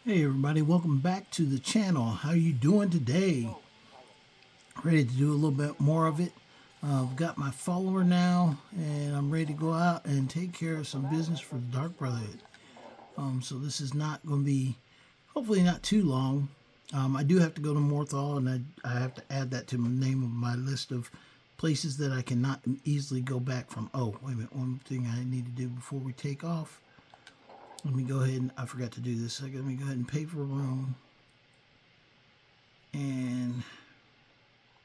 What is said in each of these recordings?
Hey everybody, welcome back to the channel. How you doing today? Ready to do a little bit more of it. I've got my follower now and I'm ready to go out and take care of some business for the Dark Brotherhood. So this is not going to be, hopefully not too long. I do have to go to Morthal, and I have to add that to the name of my list of places that I cannot easily go back from. Oh, wait a minute, one thing I need to do before we take off. Let me go ahead and, I forgot to do this. Let me go ahead and pay for a room. And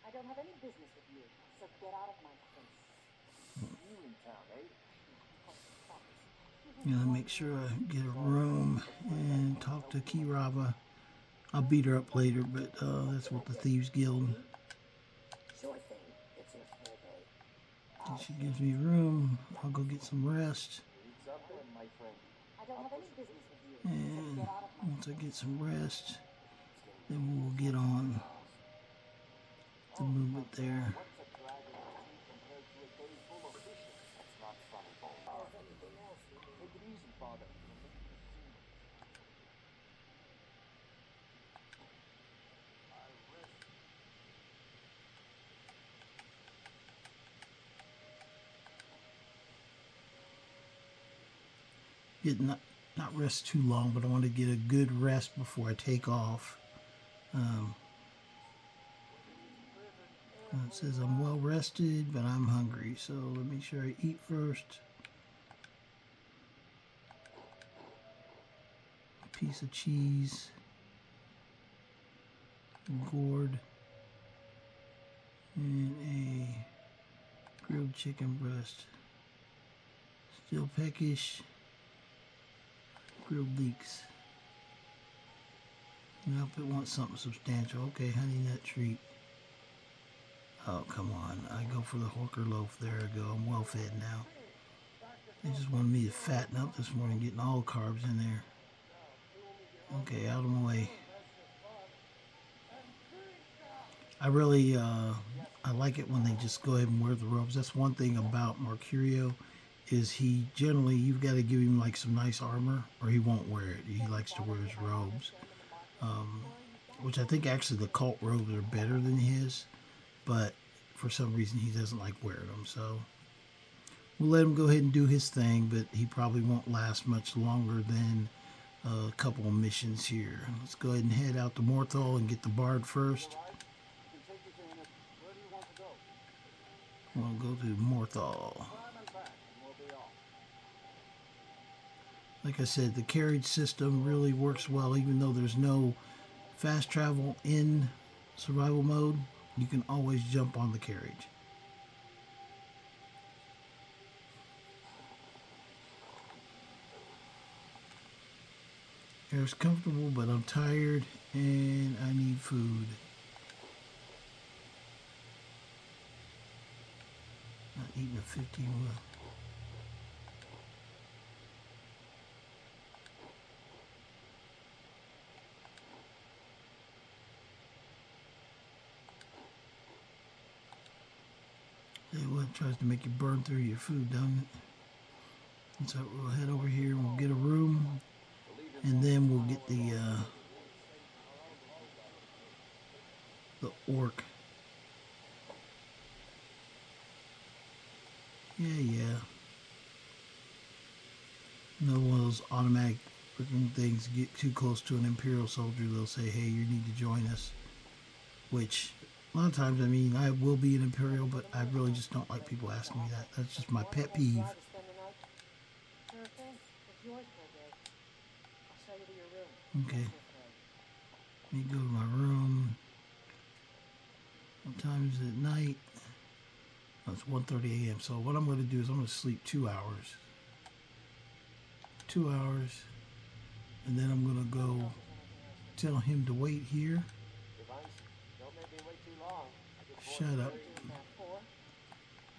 I don't have any business with you, so get out of my face. You in town, eh? you know, make sure I get a room and talk to Kirava. I'll beat her up later, but that's what the Thieves Guild. Sure thing. It's your fair day. If she gives me room, I'll go get some rest. I don't have any business with you, so And get out of my once I get some rest, then we'll get on the movement there. Get not rest too long, but I want to get a good rest before I take off. It says I'm well rested, but I'm hungry, so let me make sure I eat first. A piece of cheese, gourd, and a grilled chicken breast. Still peckish, grilled leeks. Nope, it wants something substantial. Okay, honey nut treat. Oh, come on. I go for the Horker loaf. There I go. I'm well fed now. They just wanted me to fatten up this morning, getting all carbs in there. Okay, out of my way. I really, I like it when they just go ahead and wear the robes. That's one thing about Marcurio, is he generally, you've got to give him like some nice armor or he won't wear it. He likes to wear his robes. Which I think actually the cult robes are better than his, but for some reason he doesn't like wearing them. So we'll let him go ahead and do his thing, but he probably won't last much longer than a couple of missions here. Let's go ahead and head out to Morthal and get the Bard first. We'll go to Morthal. Like I said, the carriage system really works well, even though there's no fast travel in survival mode. You can always jump on the carriage. Air's comfortable, but I'm tired and I need food. Not eating a 50 will. What tries to make you burn through your food, doesn't it? And so we'll head over here and we'll get a room, and then we'll get the orc. Yeah. Another one of those automatic freaking things. Get too close to an Imperial soldier, they'll say, hey, you need to join us. Which, a lot of times, I mean, I will be an Imperial, but I really just don't like people asking me that. That's just my pet peeve. Okay. Let me go to my room. What time is it at night? Oh, it's 1:30 a.m. So what I'm going to do is I'm going to sleep 2 hours. 2 hours. And then I'm going to go tell him to wait here. Shut up.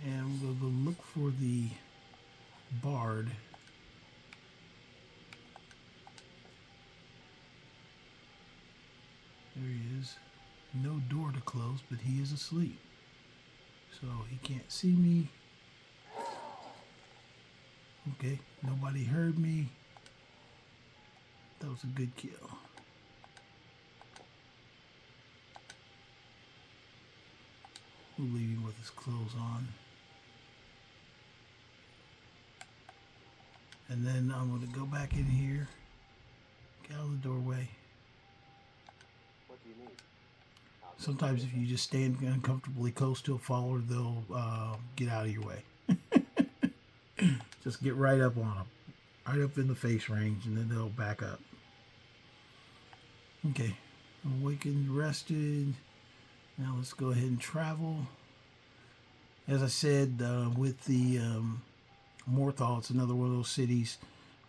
And I'm going to go look for the Bard. There he is. No door to close, but he is asleep. So he can't see me. Okay, nobody heard me. That was a good kill. We'll leave him with his clothes on. And then I'm going to go back in here. Get out of the doorway. What do you need? Sometimes if you just stand uncomfortably close to a follower, they'll get out of your way. Just get right up on them. Right up in the face range, and then they'll back up. Okay. Awakened, rested. Now let's go ahead and travel. As I said, with the Morthal, it's another one of those cities.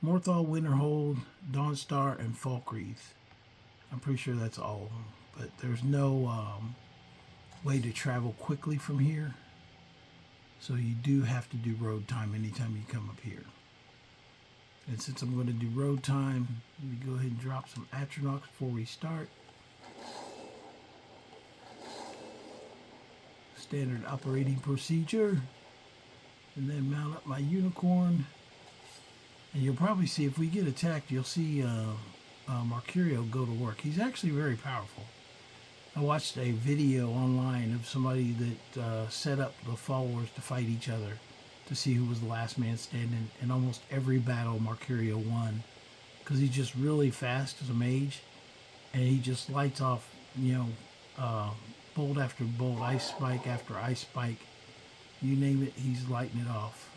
Morthal, Winterhold, Dawnstar, and Falkreath. I'm pretty sure that's all of them. But there's no way to travel quickly from here. So you do have to do road time anytime you come up here. And since I'm going to do road time, let me go ahead and drop some Atronachs before we start. Standard operating procedure. And then mount up my unicorn. And you'll probably see, if we get attacked, you'll see Marcurio go to work. He's actually very powerful. I watched a video online of somebody that set up the followers to fight each other to see who was the last man standing. And almost every battle Marcurio won, because he's just really fast as a mage, and he just lights off, bolt after bolt, ice spike after ice spike. You name it, he's lighting it off.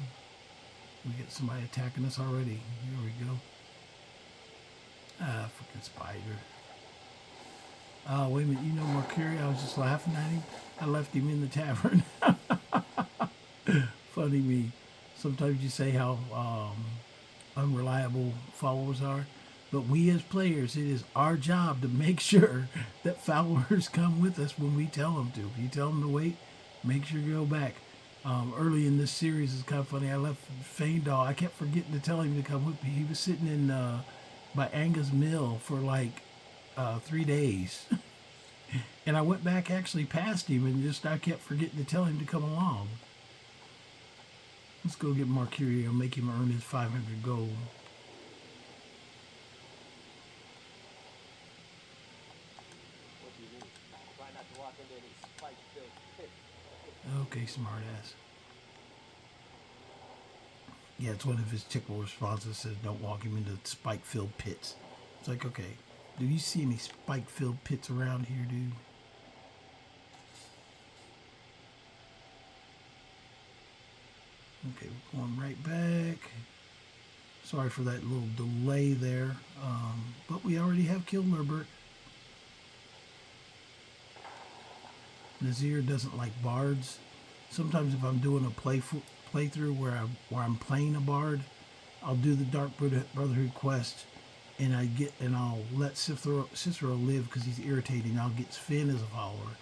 We get somebody attacking us already. Here we go. Ah, freaking spider. Oh, wait a minute. You know Marcurio? I was just laughing at him. I left him in the tavern. Funny me. Sometimes you say how unreliable followers are. But we as players, it is our job to make sure that followers come with us when we tell them to. If you tell them to wait, make sure you go back. Early in this series, it's kind of funny. I left Feindal. I kept forgetting to tell him to come with me. He was sitting in by Anga's Mill for like 3 days. And I went back actually past him, and I kept forgetting to tell him to come along. Let's go get Marcurio and make him earn his 500 gold. What do you need? Try not to walk into any spike-filled pit. Okay, smartass. Yeah, it's one of his typical responses. Says, "Don't walk him into spike-filled pits." It's like, okay, do you see any spike-filled pits around here, dude? Okay, we're going right back. Sorry for that little delay there, but we already have killed Nurbert. Nazir doesn't like bards. Sometimes if I'm doing a playthrough where I'm playing a bard, I'll do the Dark Brotherhood quest, and I'll let Cicero live because he's irritating. I'll get Sven as a follower,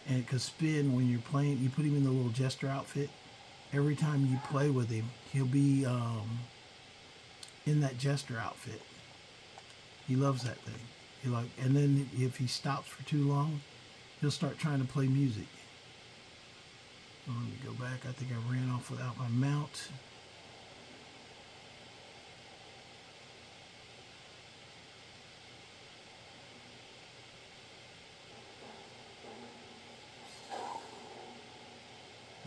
and because Sven, when you're playing, you put him in the little jester outfit. Every time you play with him, he'll be in that jester outfit. He loves that thing. And then if he stops for too long, he'll start trying to play music. Let me go back. I think I ran off without my mount.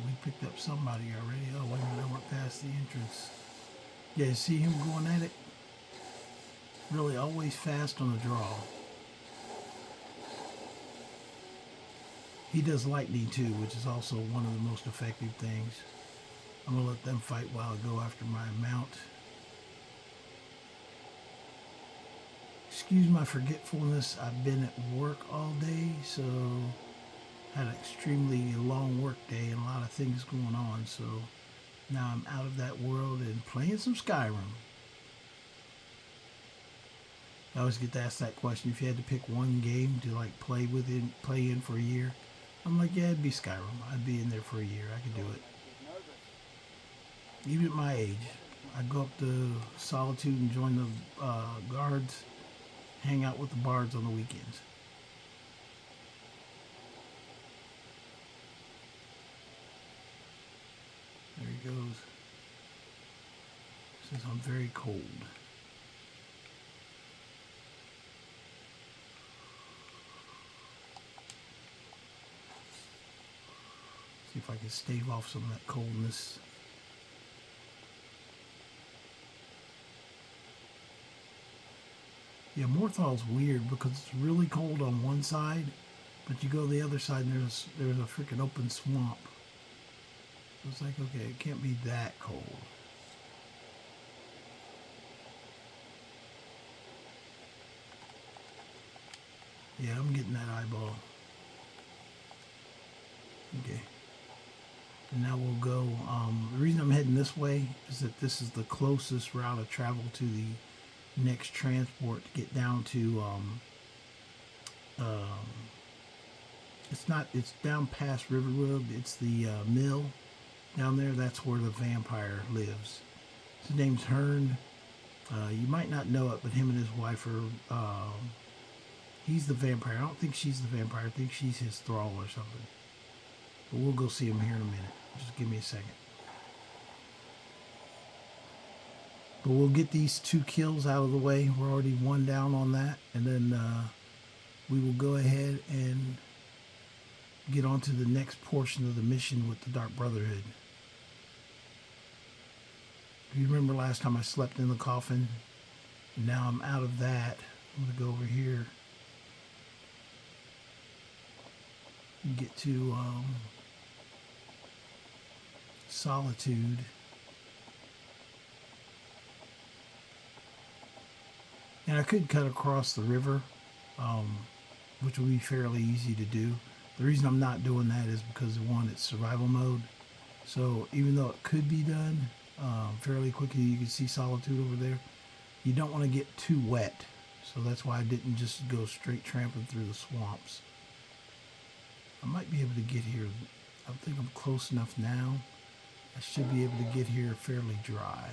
We picked up somebody already. Oh, wait a minute, I went past the entrance. Yeah, see him going at it? Really always fast on the draw. He does lightning too, which is also one of the most effective things. I'm going to let them fight while I go after my mount. Excuse my forgetfulness. I've been at work all day, so had an extremely long work day and a lot of things going on. So now I'm out of that world and playing some Skyrim. I always get to ask that question. If you had to pick one game to like play in for a year, I'm like, yeah, it'd be Skyrim. I'd be in there for a year. I could do it. Even at my age, I'd go up to Solitude and join the guards, hang out with the bards on the weekends. There he goes. Says I'm very cold. See if I can stave off some of that coldness. Yeah, Morthal's weird because it's really cold on one side, but you go the other side and there's a freaking open swamp. So it's like, okay, it can't be that cold. Yeah, I'm getting that eyeball. Okay. And now we'll go, the reason I'm heading this way is that this is the closest route of travel to the next transport to get down to, it's down past Riverwood. It's the mill down there. That's where the vampire lives. His name's Hearn. You might not know it, but him and his wife are, he's the vampire. I don't think she's the vampire. I think she's his thrall or something. But we'll go see him here in a minute. Just give me a second. But we'll get these 2 kills out of the way. We're already 1 down on that. And then we will go ahead and get on to the next portion of the mission with the Dark Brotherhood. If you remember last time I slept in the coffin, and now I'm out of that. I'm going to go over here and get to Solitude. And I could cut across the river, which would be fairly easy to do. The reason I'm not doing that is because, one, it's survival mode. So even though it could be done fairly quickly, you can see Solitude over there. You don't want to get too wet. So that's why I didn't just go straight tramping through the swamps. I might be able to get here. I think I'm close enough now. I should be able to get here fairly dry.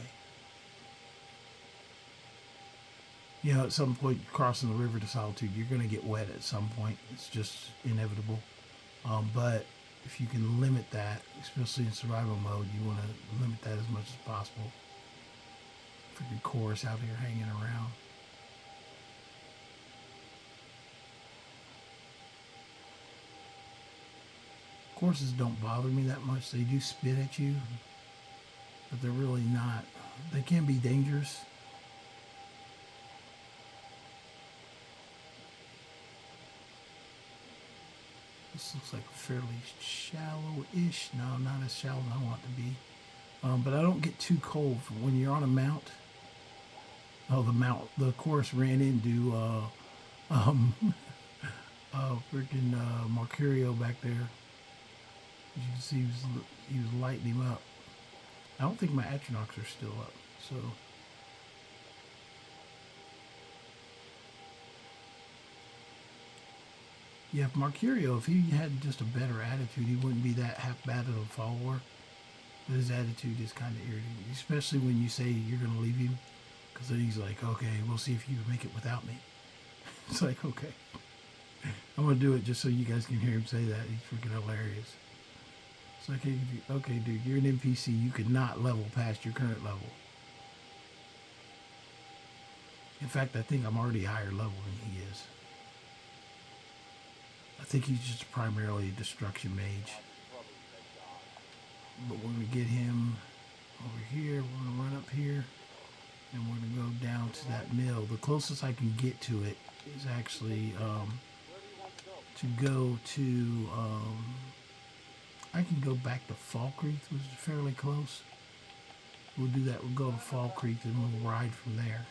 You know, at some point crossing the river to Solitude, you're going to get wet at some point. It's just inevitable. But if you can limit that, especially in survival mode, you want to limit that as much as possible. Freaking chorus out here hanging around. Horses don't bother me that much. They do spit at you, but they're really not. They can be dangerous. This looks like fairly shallow-ish. No, not as shallow as I want it to be. But I don't get too cold when you're on a mount. Oh, the course ran into freaking Marcurio back there. As you can see, he was lighting him up. I don't think my Atronachs are still up, so. Yeah, if Marcurio, if he had just a better attitude, he wouldn't be that half bad of a follower. But his attitude is kind of irritating, especially when you say you're going to leave him. Because then he's like, okay, we'll see if you can make it without me. It's like, okay. I'm going to do it just so you guys can hear him say that. He's freaking hilarious. It's like, hey, okay, dude, you're an NPC. You could not level past your current level. In fact, I think I'm already higher level than he is. I think he's just primarily a destruction mage. But we're going to get him over here. We're going to run up here. And we're going to go down to that mill. The closest I can get to it is actually to go to... I can go back to Fall Creek, which is fairly close. We'll do that. We'll go to Fall Creek and we'll ride from there.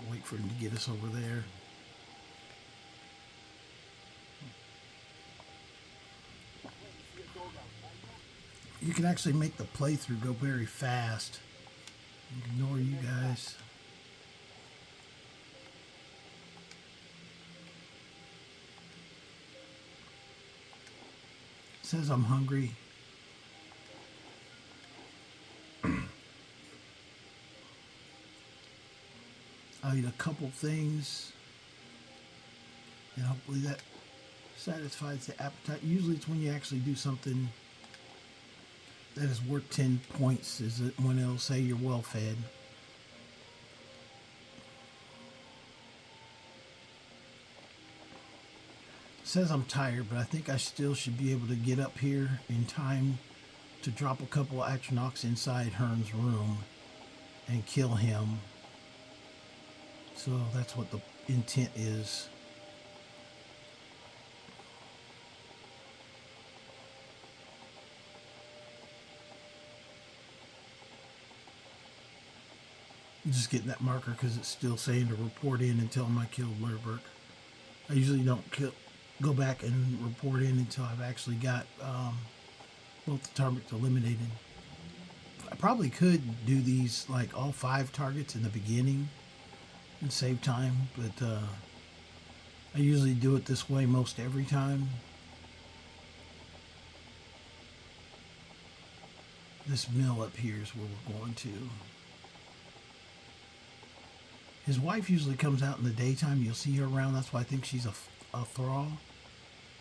Wait for him to get us over there. You can actually make the playthrough go very fast. Ignore you guys. It says I'm hungry. I'll eat a couple things, and hopefully that satisfies the appetite. Usually it's when you actually do something that is worth 10 points, is it when it'll say you're well fed. says I'm tired, but I think I still should be able to get up here in time to drop a couple of Atronachs inside Hearn's room and kill him. So that's what the intent is. I'm just getting that marker because it's still saying to report in and tell him I killed Lurberg. I usually don't go back and report in until I've actually got both the targets eliminated. I probably could do these like all 5 targets in the beginning and save time, but I usually do it this way most every time. This mill up here is where we're going to. His wife usually comes out in the daytime. You'll see her around. That's why I think she's a thrall.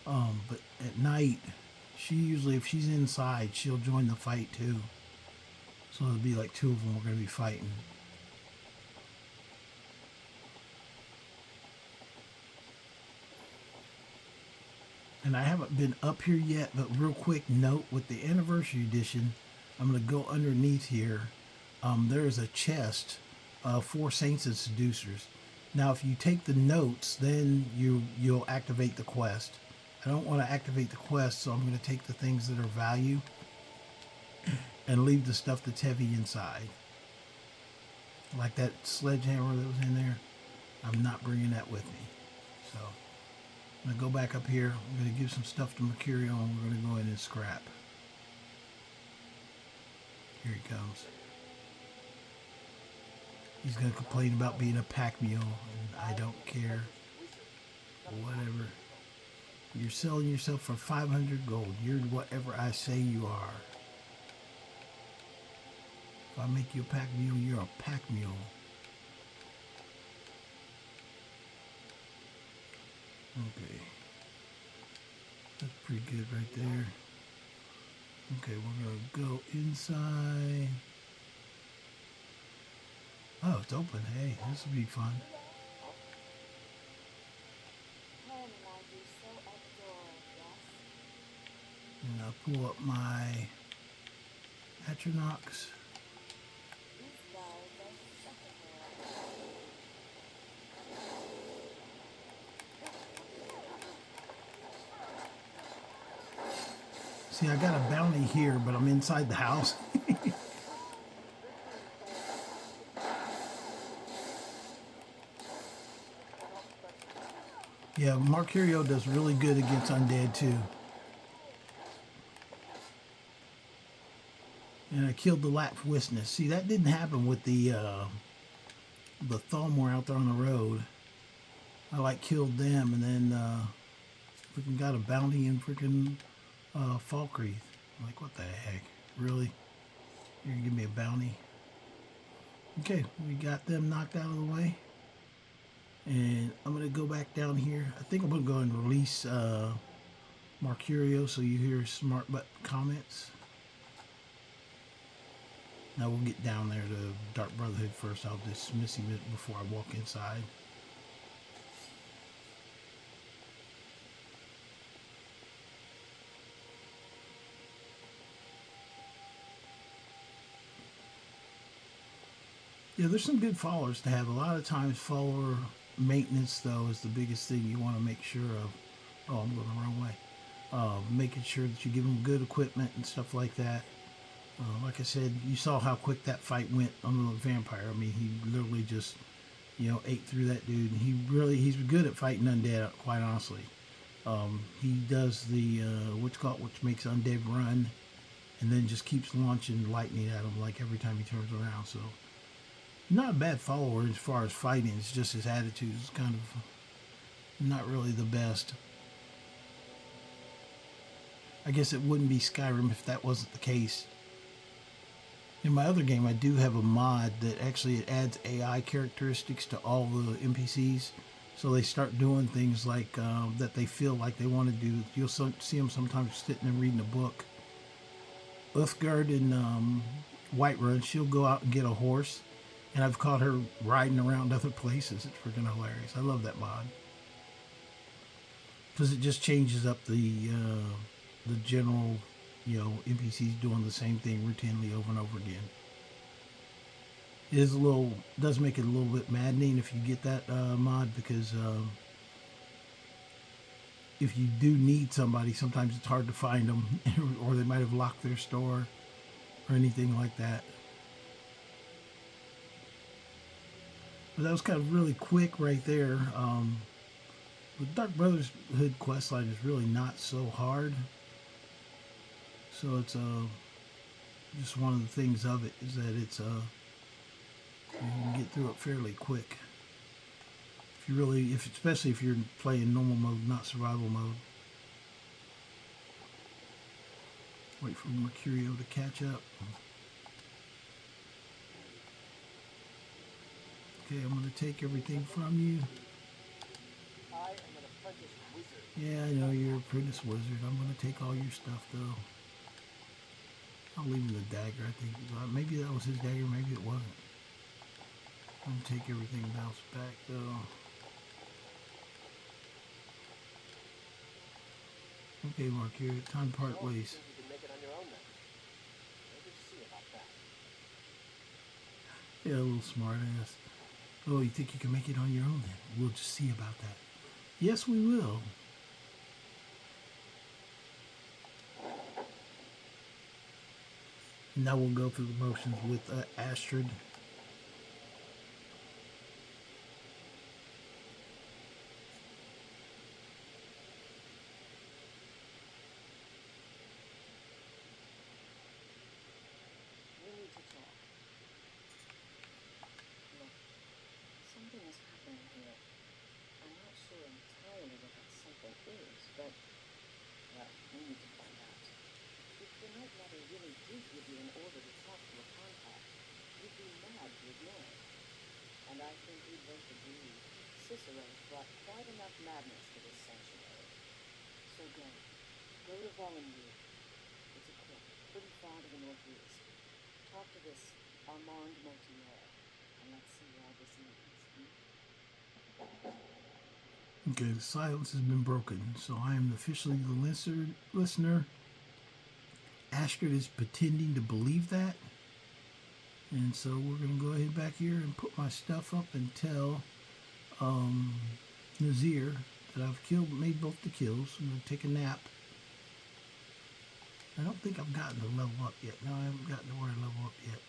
But at night, she usually, if she's inside, she'll join the fight too. So it'll be like 2 of them we're going to be fighting. And I haven't been up here yet, but real quick note with the anniversary edition, I'm going to go underneath here. There is a chest for Saints and Seducers. Now, if you take the notes, then you'll activate the quest. I don't want to activate the quest, so I'm going to take the things that are value and leave the stuff that's heavy inside. Like that sledgehammer that was in there, I'm not bringing that with me. So I'm going to go back up here. I'm going to give some stuff to Marcurio, and we're going to go in and scrap. Here he comes. He's going to complain about being a pack mule, and I don't care. Whatever. You're selling yourself for 500 gold. You're whatever I say you are. If I make you a pack mule, you're a pack mule. Okay. That's pretty good right there. Okay, we're going to go inside. Oh, it's open. Hey, this will be fun. And I'll pull up my Atronachs. See, I got a bounty here, but I'm inside the house. Yeah, Marcurio does really good against undead too. And I killed the Lapwistness. See, that didn't happen with the Thalmor out there on the road. I like killed them, and then freaking got a bounty in freaking Falkreath. I'm like, what the heck? Really? You're gonna give me a bounty? Okay, we got them knocked out of the way. And I'm going to go back down here. I think I'm going to go and release Marcurio so you hear smart butt comments. Now we'll get down there to Dark Brotherhood first. I'll dismiss him before I walk inside. Yeah, there's some good followers to have. A lot of times follower maintenance, though, is the biggest thing you want to make sure of. Oh, I'm going the wrong way. Making sure that you give them good equipment and stuff like that. Like I said, you saw how quick that fight went on the vampire. I mean, he literally just, ate through that dude. And he's good at fighting undead, quite honestly. He does the, which makes undead run, and then just keeps launching lightning at him, like every time he turns around. So, not a bad follower as far as fighting. It's just his attitude is kind of not really the best. I guess it wouldn't be Skyrim if that wasn't the case. In my other game, I do have a mod that actually it adds AI characteristics to all the NPCs. So they start doing things like that they feel like they want to do. You'll see them sometimes sitting and reading a book. Uthgard in Whiterun, she'll go out and get a horse. And I've caught her riding around other places. It's freaking hilarious. I love that mod. because it just changes up the general, NPCs doing the same thing routinely over and over again. It is a little does make it a little bit maddening if you get that mod, because if you do need somebody, sometimes it's hard to find them, or they might have locked their store or anything like that. But that was kind of really quick right there. The Dark Brotherhood questline is really not so hard. So it's just one of the things of it is that it's you can get through it fairly quick. If you really, if especially if you're playing normal mode, not survival mode. Wait for Marcurio to catch up. Okay, I'm going to take everything from you. I am an apprentice wizard. Yeah, I know you're an apprentice wizard. I'm going to take all your stuff, though. I'll leave him the dagger, I think. Maybe that was his dagger, maybe it wasn't. I'm going to take everything else back, though. Okay, Mark, here, time to part Oh, you ways. think you can make it on your own then? Maybe see about that. Yeah, a little smart ass. Oh, you think you can make it on your own then? We'll just see about that. Yes, we will. Now we'll go through the motions with Astrid. We need to talk. Look, something is happening here. I'm not sure entirely what that something is, but, well, we need to find out. If the Night Mother really did give you an order to talk to a contact, you'd be mad to ignore it. And I think we'd both agree Cicero brought quite enough madness to this sanctuary. So go. Go to Volunteer. It's a cliff, pretty far to the northeast. Talk to this Armand Mortier, and let's see where this leads. Okay, the silence has been broken, so I am officially the listener. Astrid is pretending to believe that. And so we're going to go ahead back here and put my stuff up and tell Nazir that I've made both the kills. I'm going to take a nap. I don't think I've gotten to level up yet. No, I haven't gotten to where I level up yet.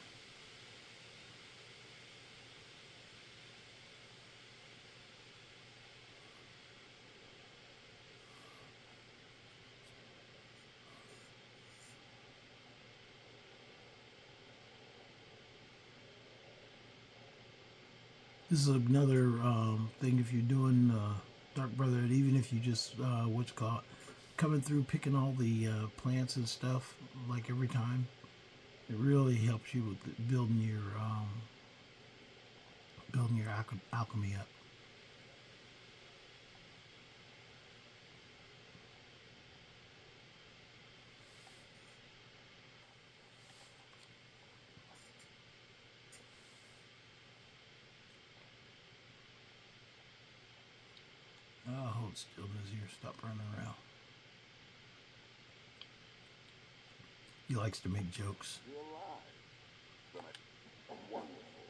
This is another thing if you're doing Dark Brotherhood, even if you just, coming through picking all the plants and stuff, like every time. It really helps you with building your alchemy up. Oh, hold still, Nazir. Stop running around. He likes to make jokes. You're alive. Wonderful.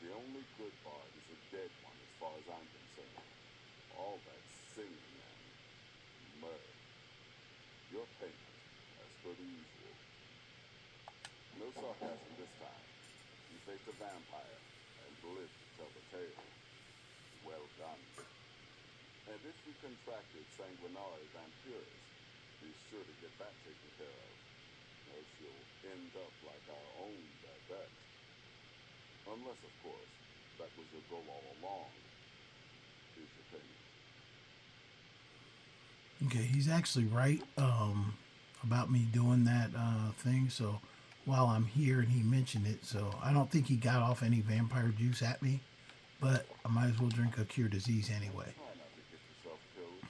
The only good part is a dead one as far as I'm concerned. All that singing and murder. Your payment, as per the usual. No sarcasm this time. You faced a vampire and lived to tell the tale. Well done. And if you contracted sanguinary vampiris, be sure to get that taken care of. Else you'll end up like our own Babette. Unless, of course, that was your goal all along. Here's your payment. Okay, he's actually right about me doing that thing. So while I'm here and he mentioned it, so I don't think he got off any vampire juice at me, but I might as well drink a cure disease anyway. Try not to get yourself killed.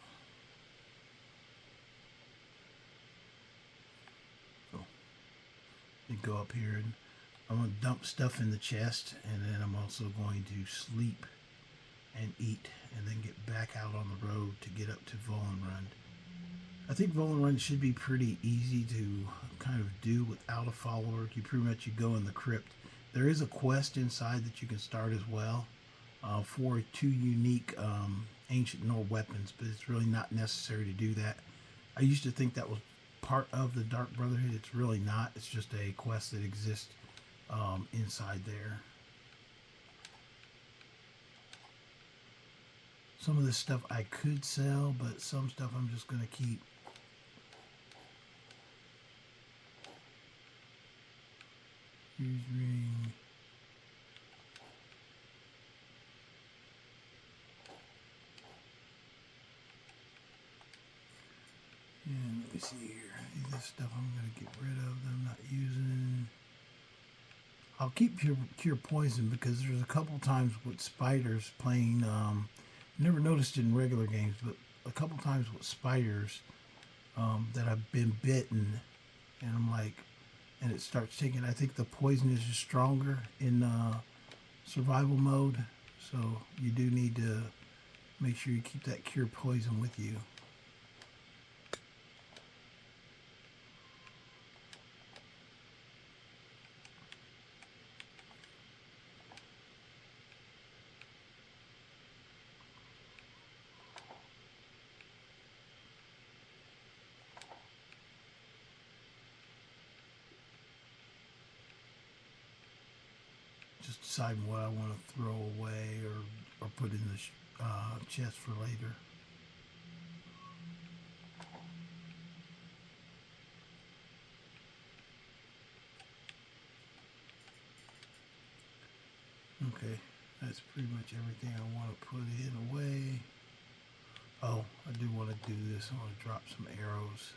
So we go up here and I'm going to dump stuff in the chest, and then I'm also going to sleep and eat and then get back out on the road to get up to Volenrund. I think Volenrund should be pretty easy to kind of do without a follower. You pretty much you go in the crypt. There is a quest inside that you can start as well for 2 unique ancient Nord weapons, but it's really not necessary to do that. I used to think that was part of the Dark Brotherhood. It's really not. It's just a quest that exists inside there. Some of this stuff I could sell, but some stuff I'm just going to keep. Fuse ring. And let me see here. This stuff I'm going to get rid of that I'm not using. I'll keep cure poison because there's a couple times with spiders playing. Never noticed it in regular games, but a couple times with spiders that I've been bitten, and I'm like, and it starts taking. I think the poison is just stronger in survival mode, so you do need to make sure you keep that cure poison with you. Just deciding what I want to throw away or put in the chest for later. Okay, that's pretty much everything I want to put in away. Oh, I do want to do this. I want to drop some arrows.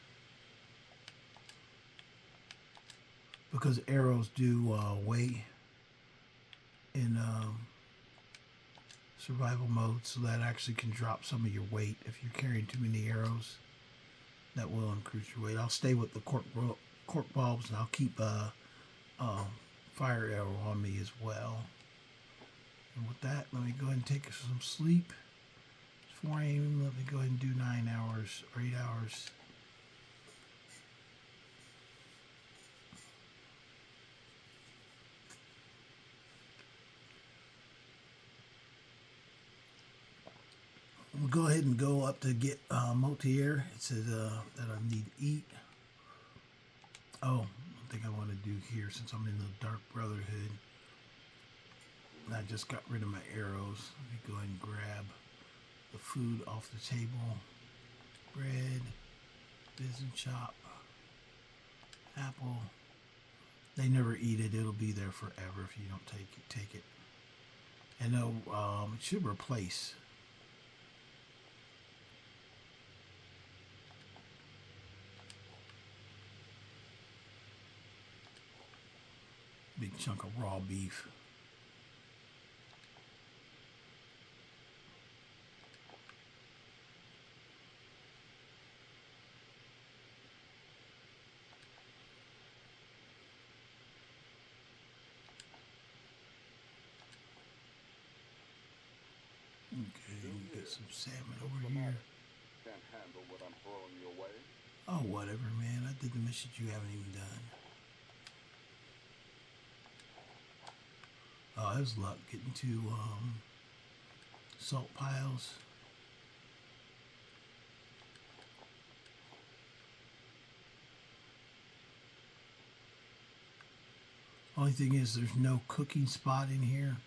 Because arrows do weigh in survival mode, so that actually can drop some of your weight. If you're carrying too many arrows, that will increase your weight. I'll stay with the cork bulbs, and I'll keep a fire arrow on me as well. And with that, let me go ahead and take some sleep. It's 4 a.m. Let me go ahead and do 9 hours or 8 hours. We'll go ahead and go up to get Motier. It says that I need to eat. Oh, one thing I want to do here, since I'm in the Dark Brotherhood, I just got rid of my arrows. Let me go ahead and grab the food off the table. Bread, Bizen chop, apple. They never eat it. It'll be there forever if you don't take it. And it should replace. Big chunk of raw beef. Okay, we got some salmon over here. Can't handle what I'm throwing your way. Oh, whatever, man. I did the mission you haven't even done. Oh, that was luck getting to salt piles. Only thing is there's no cooking spot in here.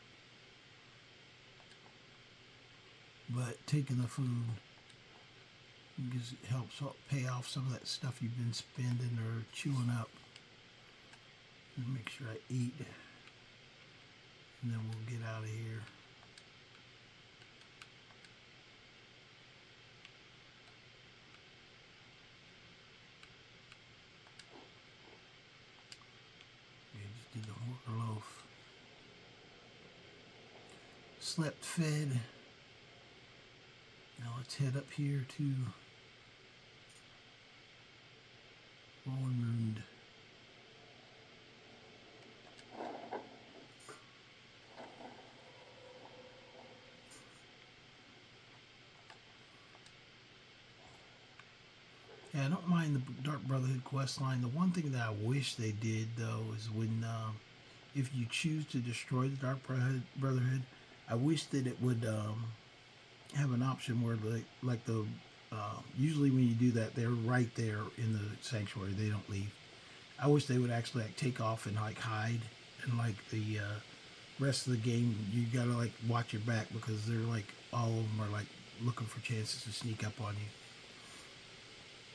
But taking the food helps pay off some of that stuff you've been spending or chewing up. Make sure I eat. And then we'll get out of here. Yeah, just did the Horker loaf. Slept, fed. Now let's head up here to Volenrund. I don't mind the Dark Brotherhood quest line. The one thing that I wish they did though is when if you choose to destroy the Dark Brotherhood, I wish that it would have an option where like the usually when you do that, they're right there in the sanctuary. They don't leave. I wish they would actually like take off and like hide, and like the rest of the game you gotta like watch your back because they're like all of them are like looking for chances to sneak up on you.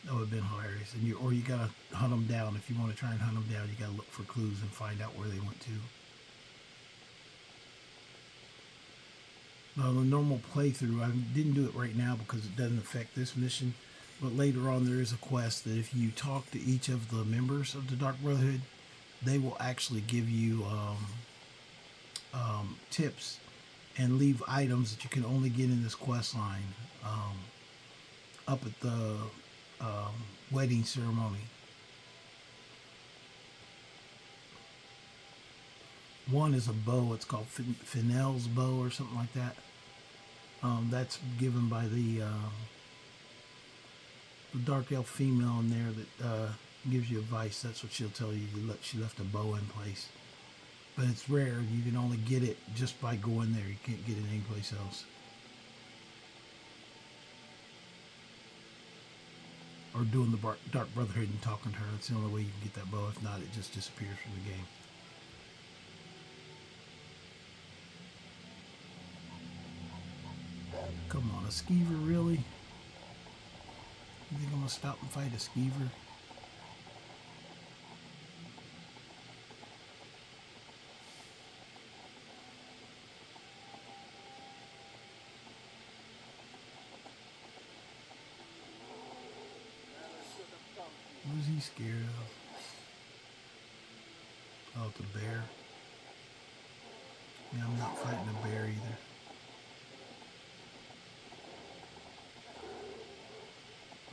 That would have been hilarious. And you gotta hunt them down. If you want to try and hunt them down, you gotta look for clues and find out where they went to. Now, the normal playthrough, I didn't do it right now because it doesn't affect this mission. But later on, there is a quest that if you talk to each of the members of the Dark Brotherhood, they will actually give you tips and leave items that you can only get in this quest line up at the wedding ceremony. One is a bow. It's called Finel's bow or something like that. That's given by the dark elf female in there that gives you advice. That's what she'll tell you. She left a bow in place. But it's rare. You can only get it just by going there. You can't get it anyplace else. Or doing the Dark Brotherhood and talking to her. That's the only way you can get that bow. If not, it just disappears from the game. Come on, a skeever, really? You think I'm gonna stop and fight a skeever? What is he scared of? Oh, the bear. Yeah, I'm not fighting a bear either.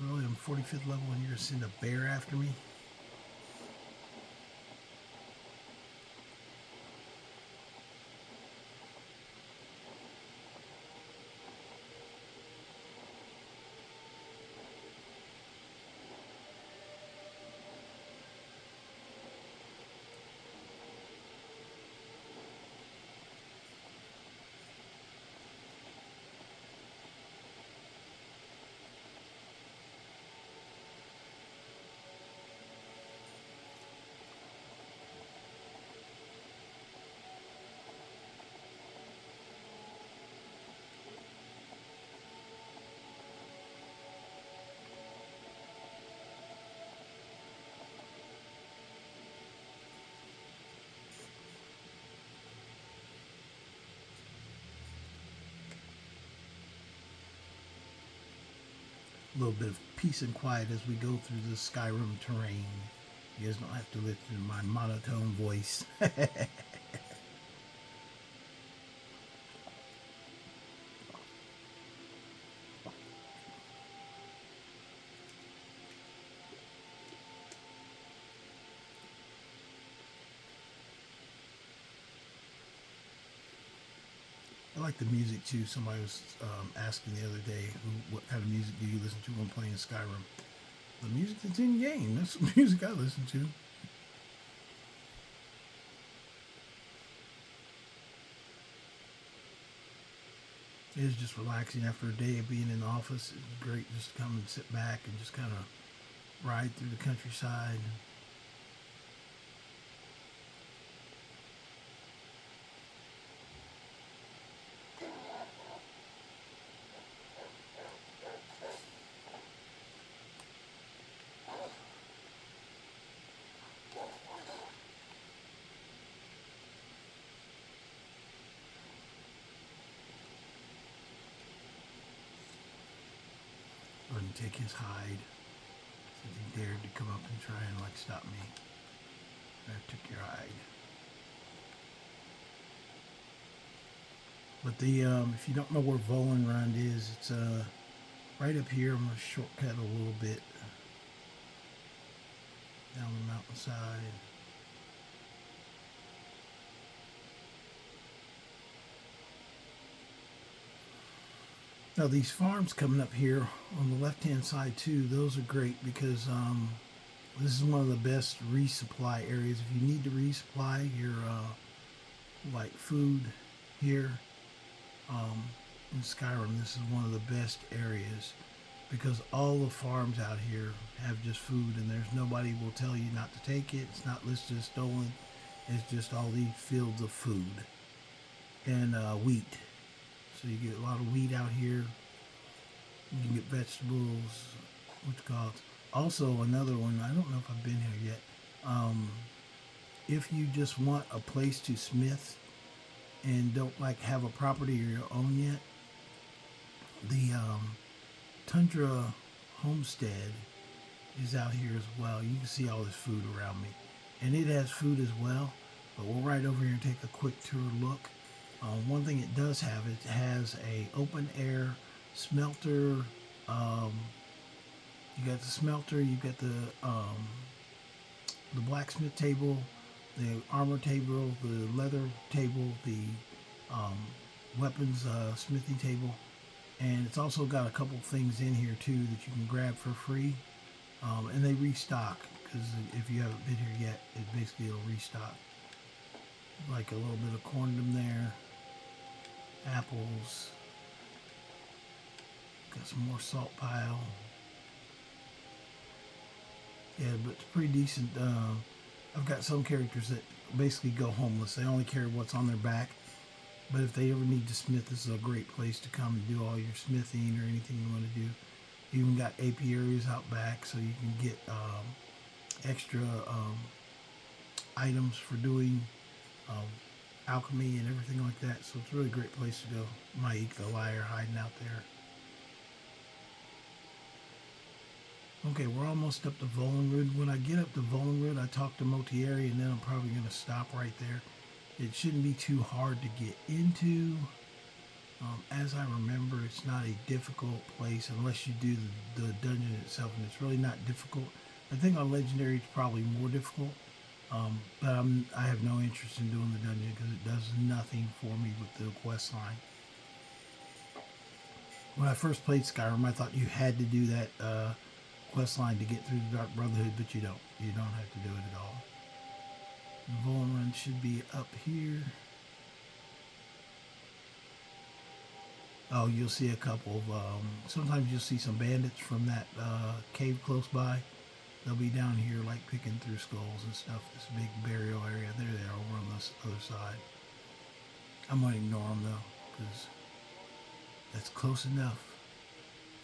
Really, I'm 45th level and you're gonna send a bear after me? A little bit of peace and quiet as we go through the Skyrim terrain. You guys don't have to listen to my monotone voice. I like the music too. Somebody was asking the other day, what kind of music do you listen to when playing Skyrim? The music that's in game. That's the music I listen to. It is just relaxing after a day of being in the office. It's great just to come and sit back and just kind of ride through the countryside. And take his hide since he dared to come up and try and like stop me. I took your hide. But the if you don't know where Volenrand is, it's right up here. I'm gonna shortcut a little bit down the mountainside. Now these farms coming up here on the left hand side too, those are great because this is one of the best resupply areas. If you need to resupply your like food here in Skyrim, this is one of the best areas because all the farms out here have just food, and there's nobody will tell you not to take it. It's not listed as stolen. It's just all these fields of food and wheat. So you get a lot of wheat out here. You can get vegetables, what you call it. Also, another one, I don't know if I've been here yet. If you just want a place to smith and don't like have a property of your own yet, the Tundra Homestead is out here as well. You can see all this food around me. And it has food as well, but we'll right over here and take a quick tour look. One thing it does have, it has a open air smelter. You got the smelter, you got the blacksmith table, the armor table, the leather table, the weapons smithing table, and it's also got a couple things in here too that you can grab for free. And they restock, because if you haven't been here yet, it'll restock. Like a little bit of corndom there, apples, got some more salt pile. Yeah, but it's pretty decent. I've got some characters that basically go homeless. They only carry what's on their back. But if they ever need to smith, this is a great place to come and do all your smithing or anything you want to do. You even got apiaries out back, so you can get extra items for doing alchemy and everything like that. So it's a really great place to go. Mike the liar hiding out there. Okay, we're almost up to Vollenwood. When I get up to Vollenwood, I talk to Motieri, and then I'm probably going to stop right there. It shouldn't be too hard to get into. As I remember, it's not a difficult place unless you do the dungeon itself, and it's really not difficult. I think on Legendary it's probably more difficult, but I have no interest in doing the dungeon because it does nothing for me with the quest line. When I first played Skyrim, I thought you had to do that quest line to get through the Dark Brotherhood, but you don't. You don't have to do it at all. The Vollen Run should be up here. Oh, you'll see a couple of, sometimes you'll see some bandits from that cave close by. They'll be down here like picking through skulls and stuff. This big burial area. There they are over on this other side. I'm going to ignore them though, because that's close enough.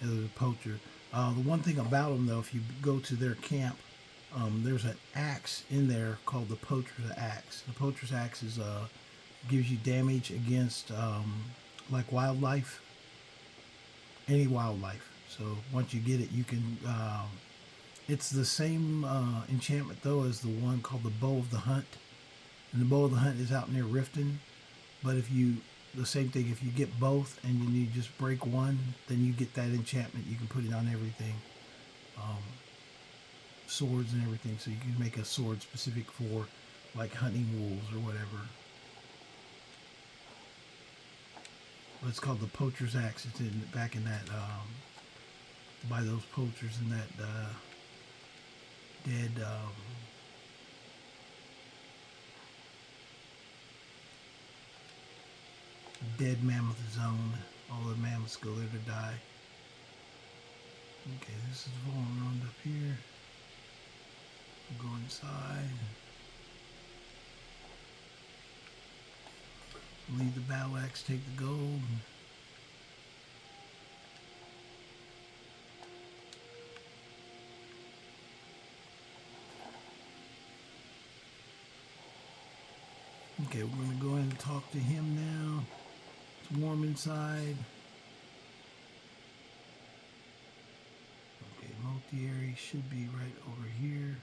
Yeah, there's a poacher. The one thing about them though, if you go to their camp, there's an axe in there called the Poacher's Axe. The Poacher's Axe is gives you damage against like wildlife, any wildlife. So once you get it, you can. It's the same enchantment though as the one called the Bow of the Hunt, and the Bow of the Hunt is out near Riften. But if you the same thing, if you get both and then you just break one, then you get that enchantment. You can put it on everything. Swords and everything, so you can make a sword specific for like hunting wolves or whatever. But it's called the Poacher's Axe. It's back in that by those poachers in that dead dead mammoth zone. All the mammoths go there to die. Okay, this is Vollen Road up here. We'll go inside. Leave the battle axe, take the gold. Okay, we're going to go in and talk to him now. It's warm inside. Okay, Motieri should be right over here.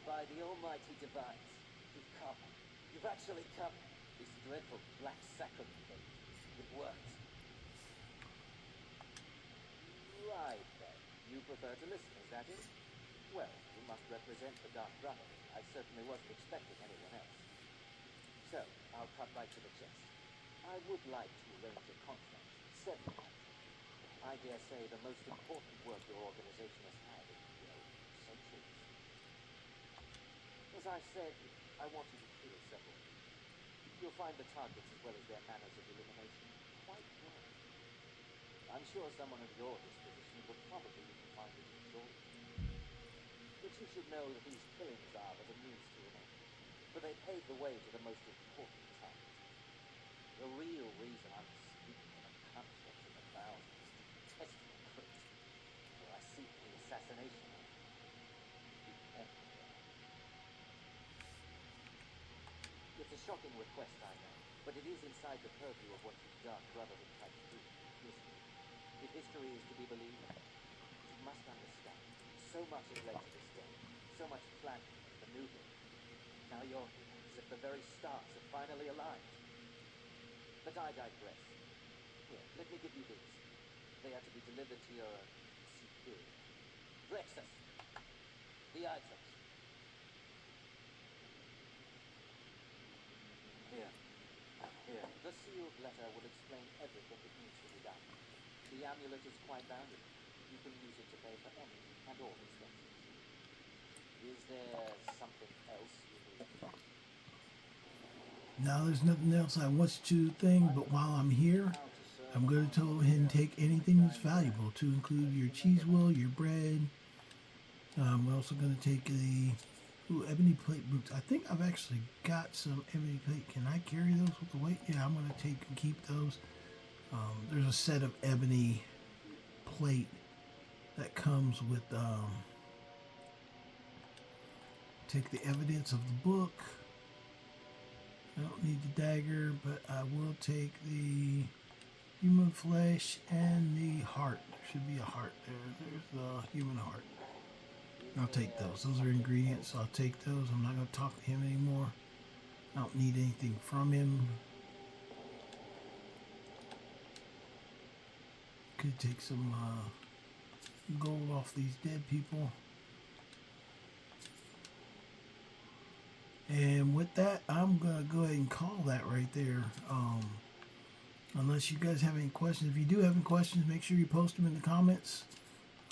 By the almighty device, you've come. You've actually come. This dreadful black sacrament thing. It worked. Right then. You prefer to listen, is that it? Well, you must represent the Dark Brotherhood. I certainly wasn't expecting anyone else. So, I'll cut right to the chase. I would like to arrange a conference, several actually. I dare say the most important work your organization has had in, centuries. As I said, I want you to kill several people. You'll find the targets as well as their manners of elimination quite bland. I'm sure someone of your disposition would probably even find it enjoyable. But you should know that these killings are but a means to an end, for they pave the way to the most important target. The real reason I'm speaking of a conflict in the bowels of this detestable crypt, where I seek the assassination of the Emperor. It's a shocking request, I know, but it is inside the purview of what you Dark Brotherhood types do. Listen, if history is to be believed, you must understand, so much has led to this day, so much planning and maneuvering. Now your heroes, at the very stars, have finally aligned. But I digress. Here, let me give you these. They are to be delivered to your superior. Drexus, the items. Here. Here. The sealed letter will explain everything that needs to be done. The amulet is quite valuable. You can use it to pay for any and all expenses. Is there something else you need? Now there's nothing else I want you to think, but while I'm here, I'm going to go ahead and take anything that's valuable, to include your cheese wheel, your bread. We're also going to take the ebony plate boots. I think I've actually got some ebony plate. Can I carry those with the weight? Yeah, I'm going to take and keep those. There's a set of ebony plate that comes with, take the evidence of the book. I don't need the dagger, but I will take the human flesh and the heart. There should be a heart there. There's the human heart. I'll take those. Those are ingredients, so I'll take those. I'm not going to talk to him anymore. I don't need anything from him. Could take some gold off these dead people. And with that, I'm going to go ahead and call that right there. Unless you guys have any questions. If you do have any questions, make sure you post them in the comments.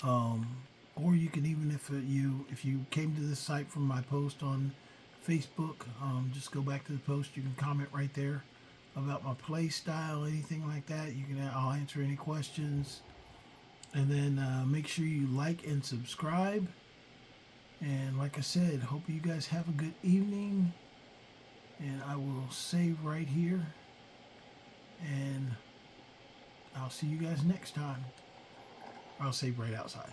Or you can, even if you came to this site from my post on Facebook, just go back to the post. You can comment right there about my play style, anything like that. I'll answer any questions. And then make sure you like and subscribe. And like I said, hope you guys have a good evening. And I will save right here. And I'll see you guys next time. I'll save right outside.